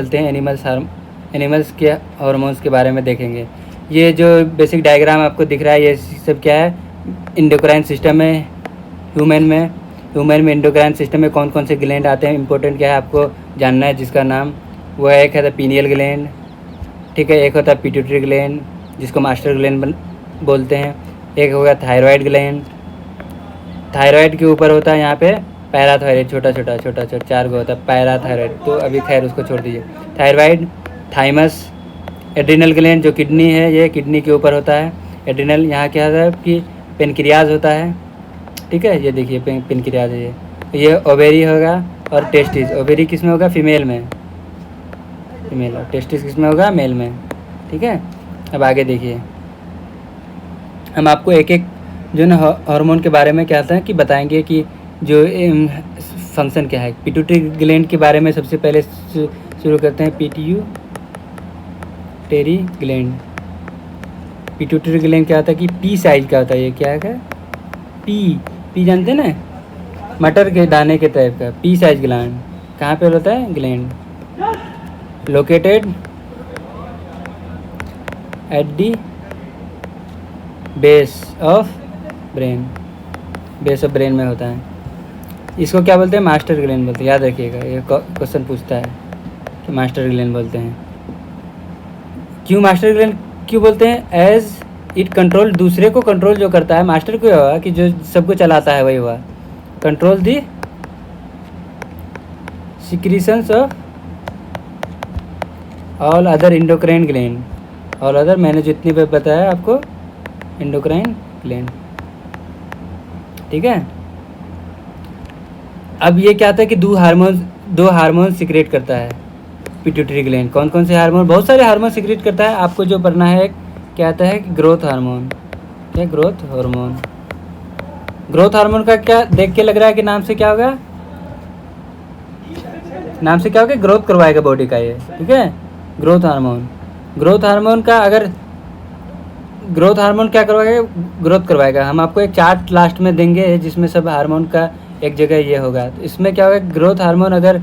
चलते हैं एनिमल्स के हार्मोन्स के बारे में देखेंगे। ये जो बेसिक डायग्राम आपको दिख रहा है ये सब क्या है, एंडोक्राइन सिस्टम है। ह्यूमन में एंडोक्राइन सिस्टम में कौन कौन से ग्लैंड आते हैं, इंपॉर्टेंट क्या है आपको जानना है, जिसका नाम वो है, एक है पीनियल ग्लैंड, ठीक है, एक होता है पिट्यूटरी ग्लैंड जिसको मास्टर ग्लैंड बोलते हैं, एक होगा थायराइड ग्लैंड। थायराइड के ऊपर होता है यहाँ पे पैराथायराइड, छोटा छोटा 4 गो होता है पैराथायराइड, तो अभी खैर उसको छोड़ दीजिए। थायराइड, थाइमस, एड्रिनल ग्लैंड जो किडनी है, ये किडनी के ऊपर होता है। एड्रिनल यहाँ क्या होता है कि पेनक्रियाज होता है, ठीक है, ये देखिए पेनक्रियाज है ये ओवेरी होगा, और टेस्टिस। ओवेरी किस में होगा, फीमेल में, फीमेल, और टेस्टिस किस में होगा, मेल में, ठीक है। अब आगे देखिए, हम आपको एक एक जो ना हार्मोन के बारे में क्या होता है कि बताएंगे कि जो फंक्शन क्या है। पिट्यूटरी ग्लैंड के बारे में सबसे पहले शुरू करते हैं। पिट्यूटरी ग्लैंड, पिट्यूटरी ग्लैंड क्या होता है कि पी साइज का होता है। ये क्या है, पी जानते हैं ना, मटर के दाने के टाइप का, पी साइज ग्लैंड कहाँ पे होता है, gland located at the base of brain, base of brain में होता है। इसको क्या बोलते हैं, मास्टर ग्लैंड बोलते हैं। याद रखिएगा, ये क्वेश्चन पूछता है कि मास्टर ग्लैंड बोलते हैं। क्यों मास्टर ग्लैंड क्यों बोलते हैं, एज इट कंट्रोल, दूसरे को कंट्रोल जो करता है, मास्टर को हुआ कि जो सबको चलाता है वही हुआ, control the secretions of all other endocrine gland, all other मैंने जितनी बार बताया आपको एंडोक्राइन ग्लैंड, ठीक है। अब ये क्या होता है कि दो हार्मोन सिक्रेट करता है पिट्यूटरी ग्लैंड। कौन कौन से हार्मोन, बहुत सारे हार्मोन सिक्रेट करता है। आपको जो पढ़ना है क्या आता है कि ग्रोथ हार्मोन, क्या ग्रोथ हार्मोन। ग्रोथ हार्मोन का क्या देख के लग रहा है कि नाम से क्या होगा, नाम से क्या होगा, ग्रोथ करवाएगा बॉडी का ये, ठीक है। ग्रोथ हार्मोन, ग्रोथ हार्मोन का अगर ग्रोथ हार्मोन क्या करवाएगा, ग्रोथ करवाएगा। हम आपको एक चार्ट लास्ट में देंगे जिसमें सब हार्मोन का एक जगह ये होगा। तो इसमें क्या होगा, ग्रोथ हार्मोन अगर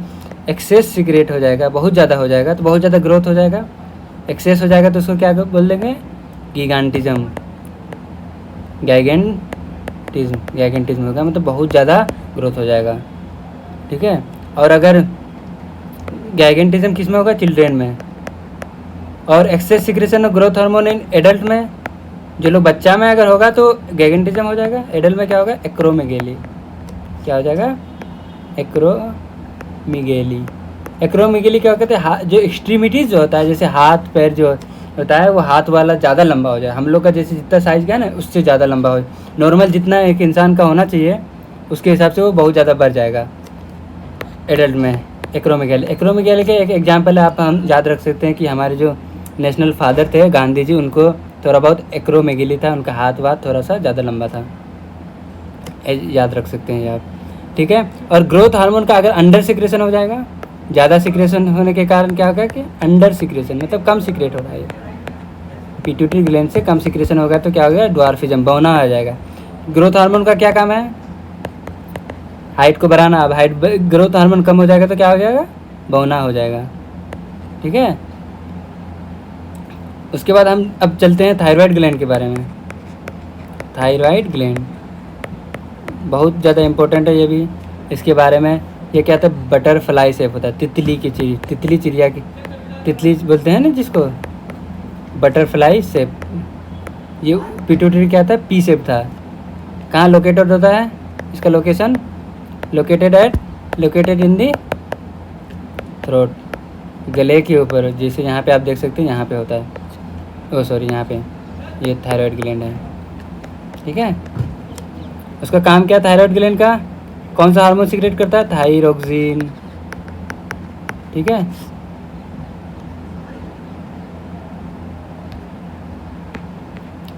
एक्सेस सिक्रेट हो जाएगा, बहुत ज़्यादा हो जाएगा तो बहुत ज़्यादा ग्रोथ हो जाएगा। एक्सेस हो जाएगा तो उसको क्या बोल देंगे, गिगांटिज्म, गैगेंटिज्म होगा, मतलब बहुत ज़्यादा ग्रोथ हो जाएगा, ठीक है। और अगर गैगेंटिज्म किस में होगा, चिल्ड्रेन में। और excess secretion of growth hormone in adult में, जो लोग बच्चा में अगर होगा तो गैगेंटिज्म हो जाएगा। एडल्ट में क्या होगा, एक्रोमेगेली, क्या हो जाएगा, एक्रोमेगेली। एक्रोमेगेली क्या कहते हैं, जो एक्सट्रीमिटीज़ जो होता है, जैसे हाथ पैर जो होता है वो हाथ वाला ज़्यादा लंबा हो जाए, हम लोग का जैसे जितना साइज का है ना उससे ज़्यादा लंबा हो, नॉर्मल जितना एक इंसान का होना चाहिए उसके हिसाब से वो बहुत ज़्यादा बढ़ जाएगा एडल्ट में। एक्रोमेगेली का एक एग्जाम्पल है, आप हम याद रख सकते हैं कि हमारे जो नेशनल फादर थे गांधी जी, उनको थोड़ा बहुत एक्रोमेगेली था, उनका हाथ वाथ थोड़ा सा ज़्यादा लंबा था, याद रख सकते हैं आप, ठीक है। और ग्रोथ हार्मोन का अगर अंडर सिक्रेशन हो जाएगा, ज़्यादा सिक्रेशन होने के कारण क्या होगा कि अंडर सिक्रेशन, मतलब कम सिक्रेट हो रहा है, पिट्यूटरी ग्लैंड से कम सिक्रेशन होगा तो क्या हो गया, ड्वार्फिज्म, बौना आ जाएगा। ग्रोथ हार्मोन का क्या काम है, हाइट को बढ़ाना। अब हाइट, ग्रोथ हार्मोन कम हो जाएगा तो क्या हो जाएगा, बौना हो जाएगा, ठीक है। उसके बाद हम अब चलते हैं थायराइड ग्लैंड के बारे में। थायराइड ग्लैंड बहुत ज़्यादा इम्पोर्टेंट है ये भी, इसके बारे में। ये क्या होता है, बटरफ्लाई शेप होता है, तितली की तितली चिड़िया की, तितली बोलते हैं ना जिसको, बटरफ्लाई शेप। ये पिट्यूटरी क्या था, पी शेप था। कहाँ लोकेटेड होता है इसका location, located in the throat, गले के ऊपर, जैसे यहाँ पे आप देख सकते हैं यहाँ पे होता है, ओ सॉरी यहाँ पे, ये थायराइड ग्लैंड है, ठीक है। उसका काम क्या है थायराइड ग्लैंड का, कौन सा हार्मोन सिक्रेट करता है, थायरोक्सिन, ठीक है।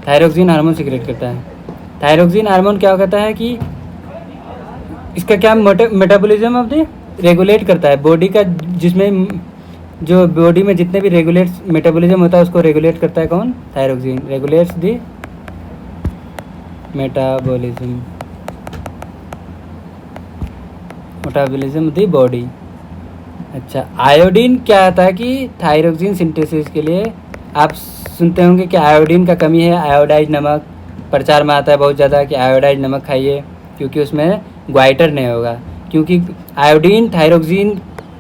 थायरोक्सिन हार्मोन सिक्रेट करता है। थायरोक्सिन हार्मोन क्या कहता है कि इसका क्या मेटाबॉलिज्म ऑफ द रेगुलेट करता है बॉडी का, जिसमें जो बॉडी में जितने भी रेगुलेट मेटाबॉलिज्म होता है उसको रेगुलेट करता है कौन, thyroxine, regulates the metabolism the body, अच्छा, आयोडीन क्या आता है कि थायरोक्सिन सिंथेसिस के लिए आप सुनते होंगे कि आयोडीन का कमी है, आयोडाइज नमक प्रचार में आता है बहुत ज़्यादा कि आयोडाइज नमक खाइए क्योंकि उसमें ग्वाइटर नहीं होगा, क्योंकि आयोडीन थायरोक्सिन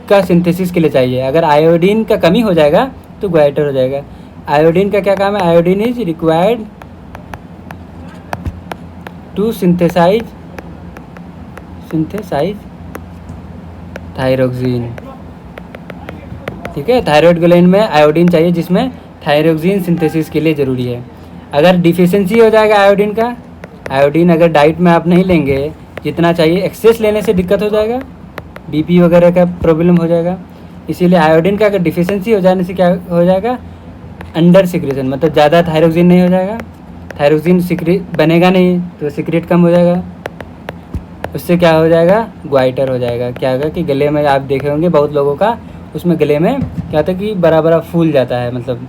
का सिंथेसिस के लिए चाहिए। अगर आयोडीन का कमी हो जाएगा तो ग्वाइटर हो जाएगा। आयोडीन का क्या काम है? Iodine is required to synthesise thyroxine. ठीक है, थायराइड ग्लैंड में आयोडीन चाहिए जिसमें थायरोक्सिन सिंथेसिस के लिए ज़रूरी है। अगर डिफिशिएंसी हो जाएगा आयोडीन का, आयोडीन अगर डाइट में आप नहीं लेंगे जितना चाहिए, एक्सेस लेने से दिक्कत हो जाएगा, बीपी वगैरह का प्रॉब्लम हो जाएगा। इसीलिए आयोडीन का अगर डिफिशिएंसी हो जाने से क्या हो जाएगा? अंडर सिक्रेशन, मतलब ज़्यादा थायरोक्सिन नहीं हो जाएगा, थायरोक्सिन सिक्रेट बनेगा नहीं तो सिक्रेट कम हो जाएगा, उससे क्या हो जाएगा? ग्वाइटर हो जाएगा। क्या होगा कि गले में आप देखे होंगे बहुत लोगों का, उसमें गले में क्या होता है कि बड़ा बड़ा फूल जाता है, मतलब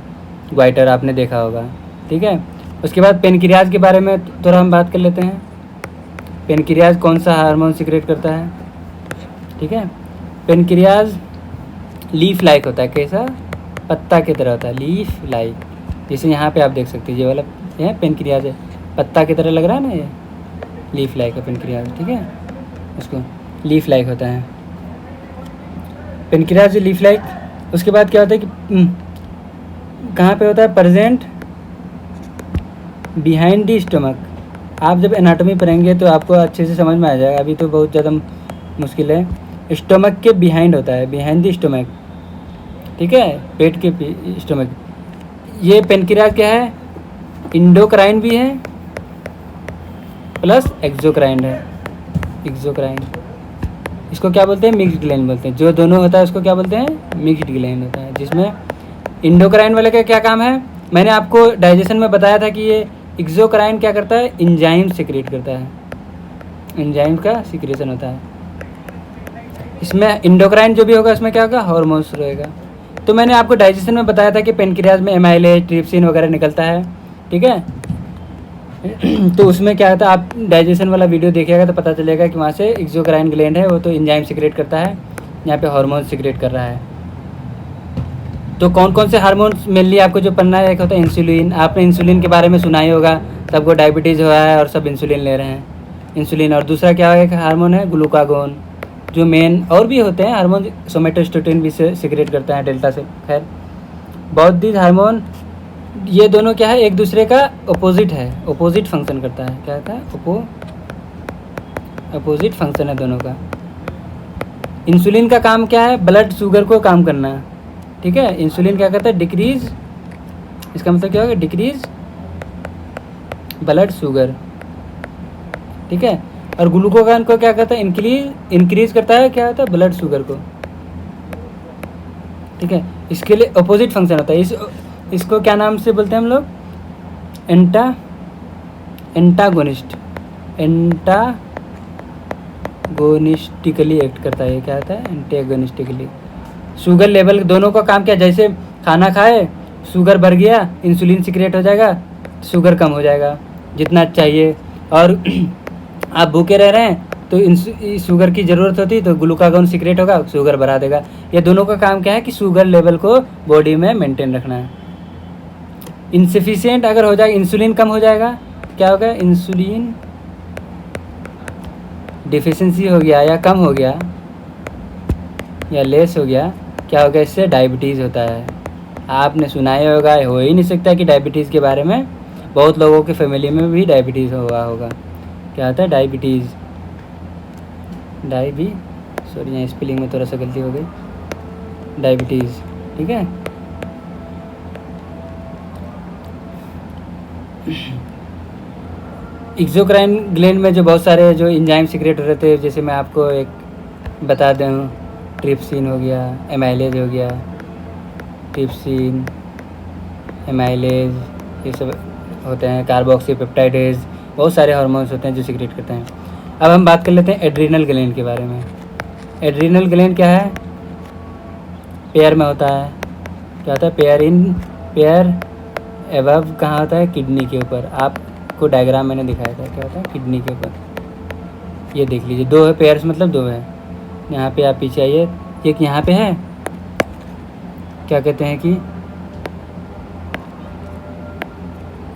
ग्वाइटर आपने देखा होगा। ठीक है, उसके बाद पेनक्रियाज के बारे में थोड़ा हम बात कर लेते हैं। पेनक्रियाज कौन सा हार्मोन सिक्रेट करता है? ठीक है, पेनक्रियाज लीफ लाइक होता है। कैसा? पत्ता की तरह होता है, लीफ लाइक। जैसे यहाँ पे आप देख सकते हैं ये वाला ये पेनक्रियाज है, पत्ता की तरह लग रहा है ना, ये लीफ लाइक है पेनक्रियाज। ठीक है, उसको लीफ लाइक होता है पेनक्रियाज लीफ लाइक। उसके बाद क्या होता है कि कहाँ पे होता है? Present behind the stomach. आप जब एनाटॉमी पढ़ेंगे तो आपको अच्छे से समझ में आ जाएगा, अभी तो बहुत ज़्यादा मुश्किल है। स्टमक के बिहाइंड होता है, बिहाइंड दी स्टमक। ठीक है, पेट के स्टमक। ये पेनक्रियाज क्या है? इंडोक्राइन भी है प्लस एक्सोक्राइन है। एक्सोक्राइन इसको क्या बोलते हैं? मिक्स्ड ग्लैंड बोलते हैं। जो दोनों होता है उसको क्या बोलते हैं? मिक्स्ड ग्लैंड होता है। जिसमें इंडोक्राइन वाले का क्या काम है? मैंने आपको डाइजेशन में बताया था कि ये एक्सोक्राइन क्या करता है? एंजाइम सिक्रेट करता है, एंजाइम का सिक्रेशन होता है। इसमें इंडोक्राइन जो भी होगा इसमें क्या होगा? हार्मोन्स रहेगा। तो मैंने आपको डाइजेशन में बताया था कि पेनक्रियाज में एमाइलेज, ट्रिप्सिन वगैरह निकलता है। ठीक है, तो उसमें क्या होता है, आप डाइजेशन वाला वीडियो देखिएगा तो पता चलेगा कि वहाँ से एक्सोक्राइन ग्लैंड है, वो तो एंजाइम सिक्रेट करता है, यहाँ पे हार्मोन सिक्रेट कर रहा है। तो कौन कौन से हार्मोन्स मेनली आपको जो पढ़ना है? एक होता है इंसुलिन। आपने इंसुलिन के बारे में सुना ही होगा, सबको डायबिटीज़ हुआ है और सब इंसुलिन ले रहे हैं, इंसुलिन। और दूसरा क्या है? एक हार्मोन है ग्लूकागोन, जो मेन और भी होते हैं हार्मोन, सोमेटोस्टेटिन भी से सिक्रेट करता है डेल्टा से। खैर, बहुत दी हार्मोन, ये दोनों क्या है? एक दूसरे का अपोजिट है, अपोजिट फंक्शन करता है। क्या होता है? अपोजिट फंक्शन है दोनों का। इंसुलिन का काम क्या है? ब्लड शुगर को काम करना। ठीक है, इंसुलिन क्या करता है? डिक्रीज, इसका मतलब क्या होगा? Decrease blood sugar. ठीक है, और ग्लूकोगॉन को क्या करता है? इंक्रीज करता है, क्या होता है? ब्लड शुगर को। ठीक है, इसके लिए अपोजिट फंक्शन होता है। इसको क्या नाम से बोलते हैं हम लोग? एंटागोनिस्ट, एंटागोनिस्टिकली एक्ट करता है। ये क्या होता है? एंटागोनिस्टिकली। शुगर लेवल दोनों का काम क्या? जैसे खाना खाए, शुगर बढ़ गया, इंसुलिन सिक्रेट हो जाएगा, शुगर कम हो जाएगा जितना चाहिए। और आप भूखे रह रहे हैं तो शुगर की ज़रूरत होती है तो ग्लूकागॉन सिक्रेट होगा, शुगर बढ़ा देगा। ये दोनों का काम क्या है कि शुगर लेवल को बॉडी में मेंटेन रखना है। इनसफिशिएंट अगर हो जाए, इंसुलिन कम हो जाएगा, क्या होगा? इंसुलिन डिफिशिएंसी हो गया या कम हो गया या लेस हो गया, क्या होगा? इससे डायबिटीज़ होता है। आपने सुना ही होगा, हो ही नहीं सकता कि डायबिटीज़ के बारे में, बहुत लोगों के फैमिली में भी डायबिटीज़ हुआ होगा। क्या होता है? डायबिटीज़, सॉरी यहाँ स्पेलिंग में थोड़ा सा गलती हो गई, डायबिटीज़। ठीक है, एक्सोक्राइन ग्लैंड में जो बहुत सारे जो एंजाइम सिक्रेट रहते हैं, जैसे मैं आपको एक बता दूँ, ट्रिप्सिन हो गया, एमाइलेज हो गया, ट्रिप्सिन, एमाइलेज, ये सब होते हैं, कार्बोक्सीपेप्टाइडेज, बहुत सारे हार्मोन्स होते हैं जो सिक्रेट करते हैं। अब हम बात कर लेते हैं एड्रीनल ग्लैंड के बारे में। एड्रीनल ग्लैंड क्या है? पेयर में होता है। क्या होता है? पेयर एबव कहाँ होता है? किडनी के ऊपर। आपको डायग्राम मैंने दिखाया था, क्या होता है? किडनी के ऊपर। ये देख लीजिए, दो है पेयर्स, मतलब दो है। यहाँ पे आप पीछे आइए, एक यहाँ पे है, क्या कहते हैं कि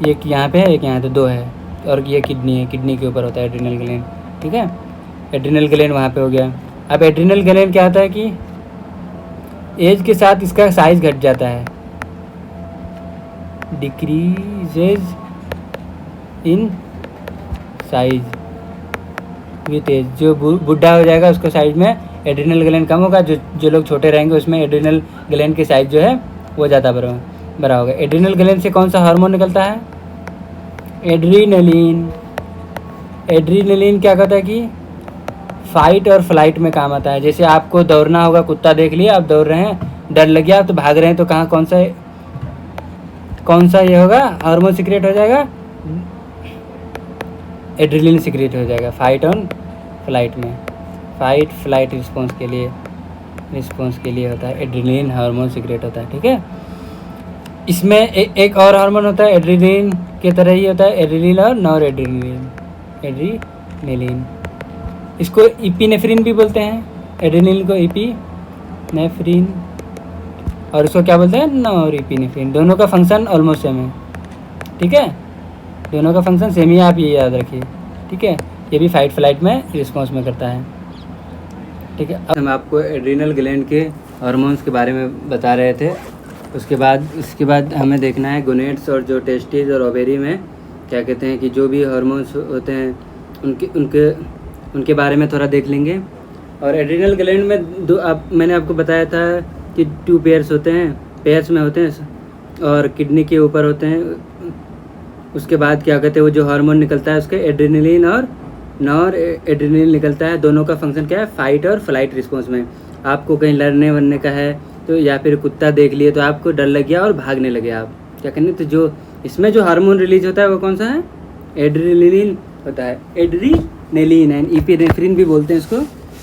एक यहाँ पे है, एक यहाँ, तो दो है, और ये किडनी है, किडनी के ऊपर होता है एड्रिनल ग्लैंड, ठीक है। एड्रिनल ग्लैंड वहाँ पे हो गया। अब एड्रिनल ग्लैंड क्या होता है कि एज के साथ इसका साइज घट जाता है, decreases in size with age. जो बुढ़ा हो जाएगा उसका साइज में एड्रिनल ग्लैंड कम होगा, जो लोग छोटे रहेंगे उसमें एड्रिनल ग्लैंड की साइज जो है वो ज़्यादा बड़ा होगा। एड्रिनल ग्लैंड से कौन सा हार्मोन निकलता है? एड्रीनलिन। एड्रीनलिन क्या कहता है कि फाइट और फ्लाइट में काम आता है। जैसे आपको दौड़ना होगा, कुत्ता देख लिया, आप दौड़ रहे हैं, डर लग गया तो भाग रहे हैं, तो कहाँ कौन सा ये होगा, हार्मोन सिक्रेट हो जाएगा, एड्रेनलिन सिक्रेट हो जाएगा फाइट और फ्लाइट में। फाइट फ्लाइट रिस्पॉन्स के लिए होता है एड्रेनलिन हार्मोन सिक्रेट होता है, ठीक है। इसमें एक और हार्मोन होता है एड्रेनलिन के तरह ही होता है, एड्रेनलिन और नॉर एड्रेनलिन। इसको इपिनेफ्रिन भी बोलते हैं, एड्रेनलिन को इपिनेफ्रिन, और इसको क्या बोलते हैं, नॉर इपिनेफ्रिन। दोनों का फंक्शन ऑलमोस्ट सेम है, ठीक है, दोनों का फंक्शन सेम ही, आप ये याद रखिए, ठीक है। ये भी फाइट फ्लाइट में रिस्पॉन्स में करता है, ठीक है। अब हम आपको एड्रिनल ग्लैंड के हार्मोन्स के बारे में बता रहे थे। उसके बाद हमें देखना है गोनेड्स और जो टेस्टिस और ओवेरी में क्या कहते हैं कि जो भी हार्मोन्स होते हैं उनके बारे में थोड़ा देख लेंगे। और एड्रिनल ग्लैंड में मैंने आपको बताया था कि 2 पेयर्स होते हैं, पेयर्स में होते हैं, और किडनी के ऊपर होते हैं। उसके बाद क्या कहते हैं वो जो हार्मोन निकलता है उसके एड्रेनलिन और नॉर एड्रेनलिन निकलता है। दोनों का फंक्शन क्या है, फाइट और फ्लाइट रिस्पॉन्स में। आपको कहीं लड़ने वरने का है तो, या फिर कुत्ता देख लिए तो आपको डर लग गया और भागने लगे, आप क्या करने, तो जो इसमें जो हार्मोन रिलीज होता है वो कौन सा है, एड्रेनलिन होता है, एड्रीनेलिन एंड इपिनेफ्रिन भी बोलते हैं इसको,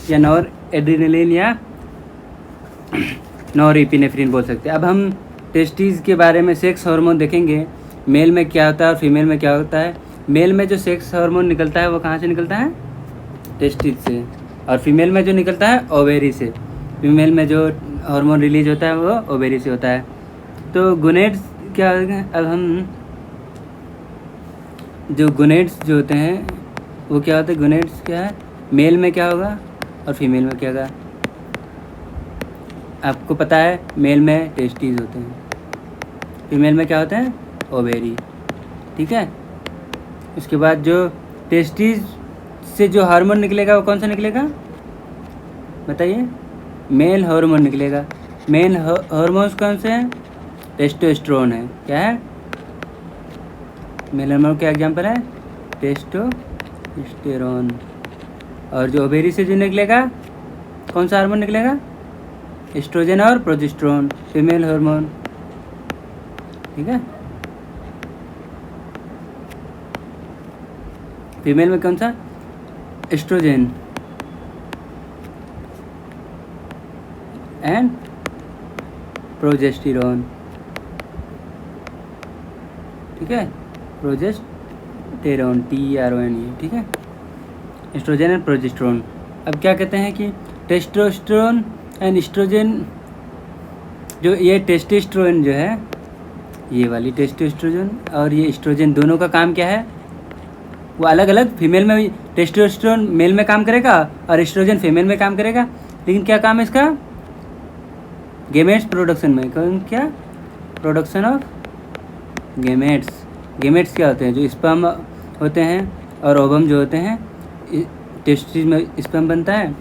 या नॉर एड्रेनलिन या नॉर इपिनेफ्रिन बोल सकते हैं। अब हम टेस्टिस के बारे में सेक्स हार्मोन देखेंगे, मेल में क्या होता है और फीमेल में क्या होता है। मेल में जो सेक्स हार्मोन निकलता है वो कहाँ से निकलता है, टेस्टिस से, और फीमेल में जो निकलता है ओवेरी से। फीमेल में जो हार्मोन रिलीज होता है वो ओवेरी से होता है। तो गोनेड्स क्या होगा, अब हम जो गोनेड्स जो होते हैं वो क्या होते हैं, गोनेड्स क्या है, मेल में क्या होगा और फीमेल में क्या होगा। आपको पता है मेल में टेस्टिस होते हैं, फीमेल में क्या होते हैं, ओवेरी, ठीक है। उसके बाद जो टेस्टिस से जो हार्मोन निकलेगा वो कौन सा निकलेगा, बताइए, मेल हार्मोन निकलेगा। मेल हार्मोन्स कौन से हैं, टेस्टोस्टेरोन है, क्या है, मेल हार्मोन क्या एग्जाम्पल है, टेस्टोस्टेरोन। और जो ओवेरी से जो निकलेगा कौन सा हार्मोन निकलेगा, एस्ट्रोजन और प्रोजेस्टेरोन, फीमेल हार्मोन, ठीक है। फीमेल में कौन सा, एस्ट्रोजन एंड प्रोजेस्टेरोन, ठीक है, प्रोजेस्टेरोन, TERON, ठीक है, एस्ट्रोजन एंड प्रोजेस्टेरोन। अब क्या कहते हैं कि टेस्टोस्टेरोन एंड एस्ट्रोजन, जो ये टेस्टोस्टेरोन जो है, ये वाली टेस्टोस्टेरोन और ये एस्ट्रोजन, दोनों का काम क्या है, वो अलग अलग, फीमेल में टेस्टोस्टेरोन मेल में काम करेगा और एस्ट्रोजन फीमेल में काम करेगा, लेकिन क्या काम है इसका, गेमेट्स प्रोडक्शन में। कौन, क्या, प्रोडक्शन ऑफ गेमेट्स। गेमेट्स क्या होते हैं, जो स्पर्म होते हैं और ओवम जो होते हैं, टेस्टिस में स्पर्म बनता है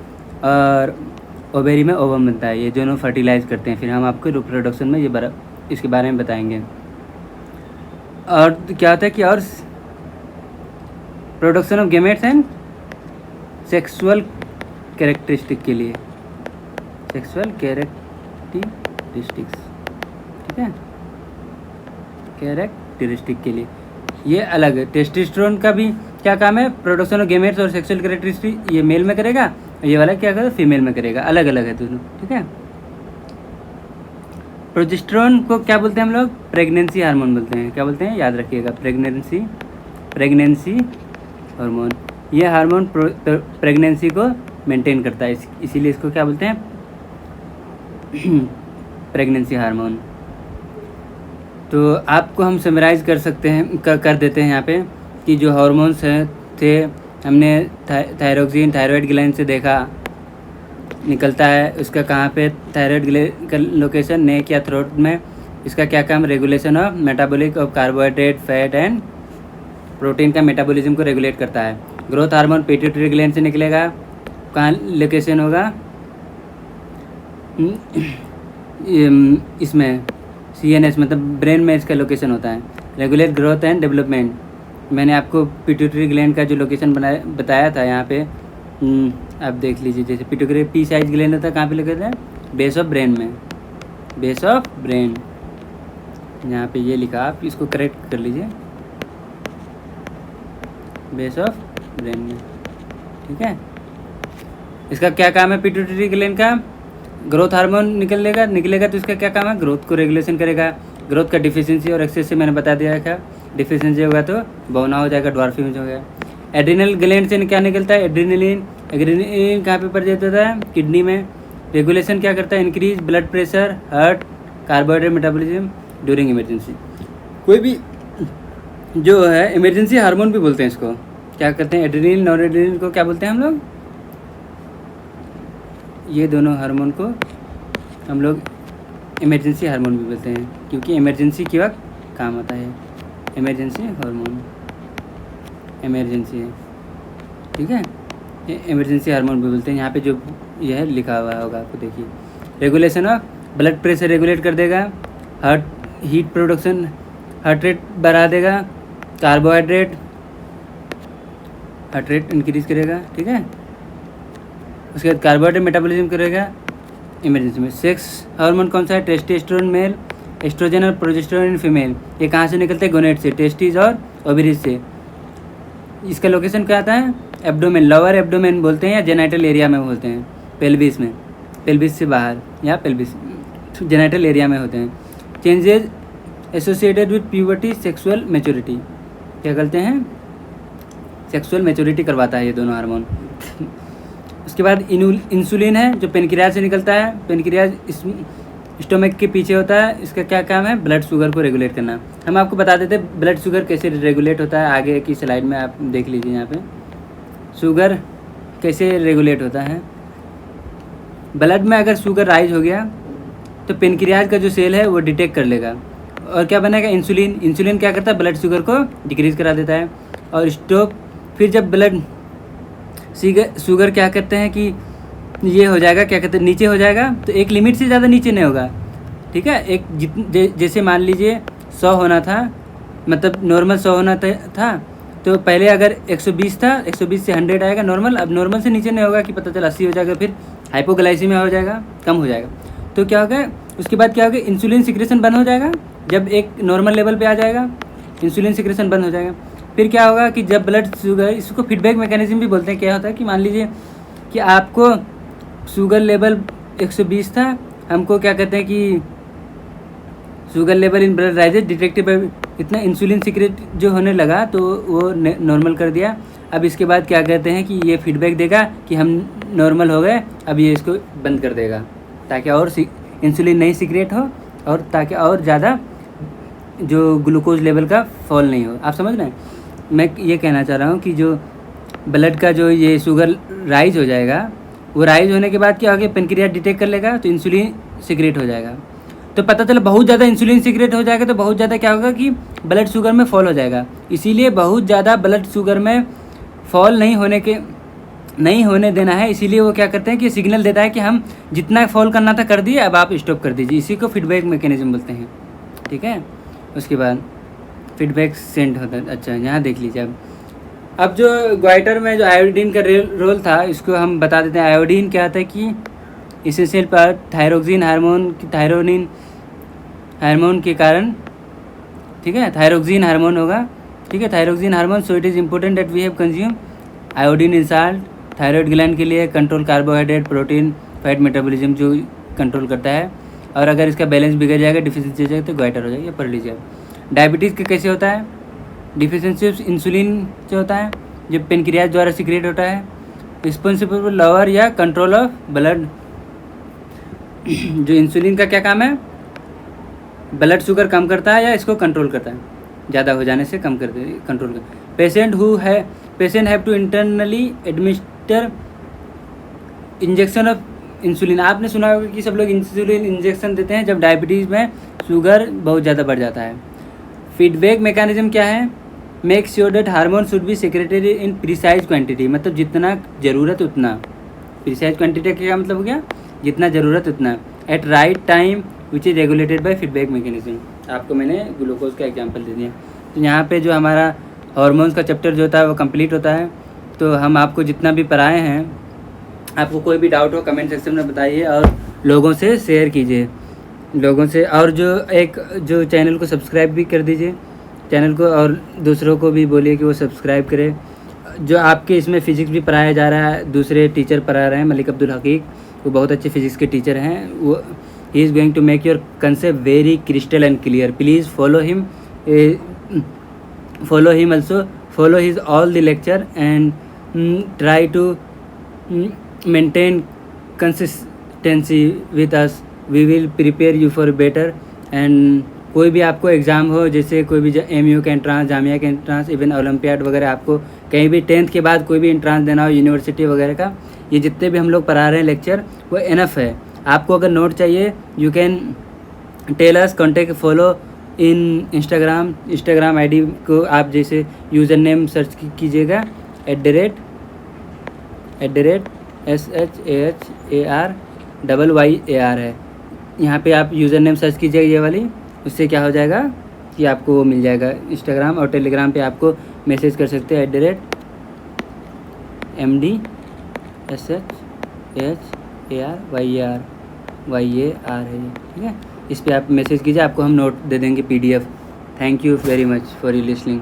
और ओवेरी में ओवम बनता है, ये दोनों फर्टिलाइज करते हैं। फिर हम आपको रिप्रोडक्शन में ये इसके बारे में बताएंगे। और क्या होता है कि और production of gametes and sexual characteristic के लिए, सेक्सुअल कैरेक्टरिस्टिक्स, ठीक है, कैरेक्टरिस्टिक के लिए ये अलग है। टेस्टोस्टेरोन का भी क्या काम है, प्रोडक्शन ऑफ गेमेट्स और सेक्सुअल कैरेक्टरिस्टिक, ये मेल में करेगा, ये वाला क्या करेगा, फीमेल में करेगा, अलग अलग है दोनों, ठीक है। प्रोजेस्टेरोन को क्या बोलते हैं हम लोग, प्रेगनेंसी हार्मोन बोलते हैं। क्या बोलते हैं, याद रखिएगा, प्रेगनेंसी हार्मोन। ये हार्मोन प्रेगनेंसी को मेंटेन करता है, इसीलिए इसको क्या बोलते हैं, प्रेगनेंसी हार्मोन। तो आपको हम समराइज़ कर सकते हैं, कर देते हैं यहाँ पे कि जो हार्मोन्स हैं थे, हमने थायरोक्सिन थायराइड ग्लैंड से देखा निकलता है। उसका कहाँ पे थायराइड ग्लैंड का लोकेशन, नेक या थ्रोट में। इसका क्या काम, regulation of metabolic of carbohydrate fat and protein का मेटाबॉलिज्म को रेगुलेट करता है। ग्रोथ हार्मोन पिट्यूटरी ग्लैंड से निकलेगा, कहाँ लोकेशन होगा, इसमें CNS मतलब ब्रेन में इसका लोकेशन होता है। रेगुलेट ग्रोथ एंड डेवलपमेंट, मैंने आपको पिट्यूटरी ग्लैंड का जो लोकेशन बताया था यहाँ पे, आप देख लीजिए। जैसे पिट्यूटरी पी साइज ग्लैंड होता है, कहाँ पे लोकेटेड है, बेस ऑफ ब्रेन में, बेस ऑफ ब्रेन। यहाँ पे ये लिखा, आप इसको करेक्ट कर लीजिए, बेस ऑफ ब्रेन में, ठीक है। इसका क्या काम है पिट्यूटरी ग्लैंड का, ग्रोथ हार्मोन निकलेगा तो इसका क्या काम है, ग्रोथ को रेगुलेशन करेगा। ग्रोथ का डिफिशिएंसी और एक्सेस से मैंने बता दिया था, डिफिशिएंसी होगा तो बौना हो जाएगा, ड्वार्फिज्म हो गया। एड्रिनल ग्लैंड से क्या निकलता है, एड्रिनलिन। एड्रिनलिन कहाँ पे प्रेजेंट होता है, किडनी में। रेगुलेशन क्या करता है, increase blood pressure, heart, carbohydrate metabolism during emergency. कोई भी जो है इमरजेंसी हार्मोन भी बोलते हैं इसको, क्या करते हैं, एड्रिनलिन नॉन एड्रिनलिन को क्या बोलते हैं हम लोग, ये दोनों हार्मोन को हम लोग इमरजेंसी हार्मोन भी बोलते हैं, क्योंकि इमरजेंसी के वक्त काम आता है। इमरजेंसी हार्मोन, इमरजेंसी है, ठीक है, ये इमरजेंसी हार्मोन भी बोलते हैं। यहाँ पे जो यह लिखा हुआ होगा आपको देखिए, regulation of blood pressure regulate कर देगा, heart heat production, heart rate बढ़ा देगा, कार्बोहाइड्रेट हार्ट रेट इंक्रीज करेगा, ठीक है। उसके बाद कार्बोहाइड्रेट मेटाबॉलिज्म करेगा इमरजेंसी में। सेक्स हार्मोन कौन सा है, टेस्टोस्टेरोन मेल, एस्ट्रोजन और प्रोजेस्टेरोन इन फीमेल। ये कहाँ से निकलते हैं, गोनेट से, टेस्टिस और ओवरीज से। इसका लोकेशन क्या आता है, एब्डोमेन, लोअर एब्डोमेन बोलते हैं या जेनाइटल एरिया में बोलते हैं, पेल्विस में, पेल्विस से बाहर या पेल्विस जेनाइटल एरिया में होते हैं। Changes associated with puberty, sexual maturity, क्या कहते हैं, सेक्सुअल मैच्योरिटी करवाता है ये दोनों हार्मोन। उसके बाद इंसुलिन है जो पेनक्रियाज से निकलता है, पेनक्रियाज स्टोमक के पीछे होता है। इसका क्या काम है, ब्लड शुगर को रेगुलेट करना। हम आपको बता देते हैं ब्लड शुगर कैसे रेगुलेट होता है, आगे की स्लाइड में आप देख लीजिए। यहाँ पे शुगर कैसे रेगुलेट होता है, ब्लड में अगर शुगर राइज हो गया तो पेनक्रियाज का जो सेल है वो डिटेक्ट कर लेगा और क्या बनेगा, इंसुलिन। इंसुलिन क्या करता है, ब्लड शुगर को डिक्रीज करा देता है। और स्टॉप, फिर जब ब्लड शुगर क्या करते हैं कि ये हो जाएगा, क्या कहते हैं, नीचे हो जाएगा, तो एक लिमिट से ज़्यादा नीचे नहीं होगा, ठीक है। एक जैसे मान लीजिए 100 होना था, मतलब नॉर्मल 100 होना था, तो पहले अगर 120 था, 120 से 100 आएगा नॉर्मल। अब नॉर्मल से नीचे नहीं होगा कि पता चला 80 हो जाएगा, फिर हाइपोग्लाइसीमिया हो जाएगा, कम हो जाएगा। तो क्या होगा, उसके बाद क्या होगा, इंसुलिन सिक्रेशन बंद हो जाएगा। जब एक नॉर्मल लेवल पे आ जाएगा इंसुलिन सिक्रेशन बंद हो जाएगा। फिर क्या होगा कि जब ब्लड शुगर, इसको फीडबैक मैकेनिज्म भी बोलते हैं। क्या होता है कि मान लीजिए कि आपको शुगर लेवल 120 था, हमको क्या कहते हैं कि sugar level in blood rises detected, इतना इंसुलिन सिक्रेट जो होने लगा तो वो नॉर्मल कर दिया। अब इसके बाद क्या कहते हैं कि ये फीडबैक देगा कि हम नॉर्मल हो गए, अब ये इसको बंद कर देगा ताकि और इंसुलिन नहीं सिक्रेट हो और ताकि और ज़्यादा जो ग्लूकोज लेवल का फॉल नहीं हो। आप समझ रहे हैं, मैं ये कहना चाह रहा हूँ कि जो ब्लड का जो ये शुगर राइज हो जाएगा, वो राइज होने के बाद क्या होगा, पेनक्रियाज डिटेक्ट कर लेगा तो इंसुलिन सिक्रेट हो जाएगा। तो पता चला बहुत ज़्यादा इंसुलिन सिक्रेट हो जाएगा तो बहुत ज़्यादा क्या होगा कि ब्लड शुगर में फॉल हो जाएगा। इसीलिए बहुत ज़्यादा ब्लड शुगर में फॉल नहीं होने देना है। इसीलिए वो क्या करते हैं कि सिग्नल देता है कि हम जितना फॉल करना था कर दिए, अब आप स्टॉप कर दीजिए। इसी को फीडबैक मैकेनिज्म बोलते हैं, ठीक है। उसके बाद फीडबैक सेंड होता है। अच्छा, यहाँ देख लीजिए। अब जो ग्वाइटर में जो आयोडीन का रोल था, इसको हम बता देते हैं। आयोडीन क्या होता है कि essential part thyroxine hormone, thyronine hormone के कारण, ठीक है, थायरोक्सिन हार्मोन होगा, ठीक है, thyroxine hormone. So it is important that we have consume iodine in salt. Thyroid gland के लिए control carbohydrate, protein, fat metabolism जो कंट्रोल करता है। और अगर इसका बैलेंस बिगड़ जाएगा, डिफिशिएंसी हो जाएगा तो ग्वाइटर हो जाएगा, पढ़ लीजिए। डायबिटीज़ का कैसे होता है, डिफिशिएंसी इंसुलिन से होता है जो पेनक्रियाज द्वारा सिक्रेट होता है। रिस्पॉन्सिबल लोअर या कंट्रोल ऑफ ब्लड जो इंसुलिन का क्या काम है, ब्लड शुगर कम करता है या इसको कंट्रोल करता है, ज़्यादा हो जाने से कम कर दे, कंट्रोल कर। Patient have to internally administer injection of insulin. आपने सुना होगा कि सब लोग इंसुलिन इंजेक्शन देते हैं जब डायबिटीज़ में शुगर बहुत ज़्यादा बढ़ जाता है। फीडबैक मैकेनिज्म क्या है, make sure that hormone should be secreted in precise quantity, मतलब जितना ज़रूरत उतना। प्रिसाइज क्वांटिटी का क्या मतलब हो गया, जितना ज़रूरत उतना, at right time which is regulated by feedback mechanism. आपको मैंने ग्लूकोज का एग्जांपल दे दिया। तो यहाँ पे जो हमारा हार्मोन्स का चैप्टर जो होता है वो कंप्लीट होता है। तो हम आपको जितना भी पढ़ाए हैं, आपको कोई भी डाउट हो कमेंट सेक्शन में बताइए और लोगों से शेयर कीजिए, लोगों से। और जो चैनल को सब्सक्राइब भी कर दीजिए चैनल को, और दूसरों को भी बोलिए कि वो सब्सक्राइब करें। जो आपके इसमें फ़िज़िक्स भी पढ़ाया जा रहा है, दूसरे टीचर पढ़ा रहे हैं, मलिक अब्दुल हकीक, वो बहुत अच्छे फिज़िक्स के टीचर हैं। वो ही is going to make your concept very crystal and clear. Please follow him also, follow his all the lecture and try to maintain consistency with us. We will prepare you for better। and कोई भी आपको exam हो, जैसे कोई भी MU का entrance, Jamia का entrance, even olympiad वगैरह, आपको कहीं भी 10th के बाद कोई भी एंट्रांस देना हो यूनिवर्सिटी वगैरह का, ये जितने भी हम लोग पढ़ा रहे हैं लेक्चर वो इनफ है। आपको अगर नोट चाहिए you can tell us, contact, follow in Instagram ID को आप जैसे यूज़र नेम सर्च कीजिएगा @SHAHARYYAR है। यहाँ पे आप यूज़र नेम सर्च कीजिएगा ये वाली, उससे क्या हो जाएगा कि आपको वो मिल जाएगा। इंस्टाग्राम और टेलीग्राम पे आपको मैसेज कर सकते हैं @MDSHAHARYAR है, ठीक है। इस पर आप मैसेज कीजिए, आपको हम नोट दे देंगे PDF। Thank you very much for you listening.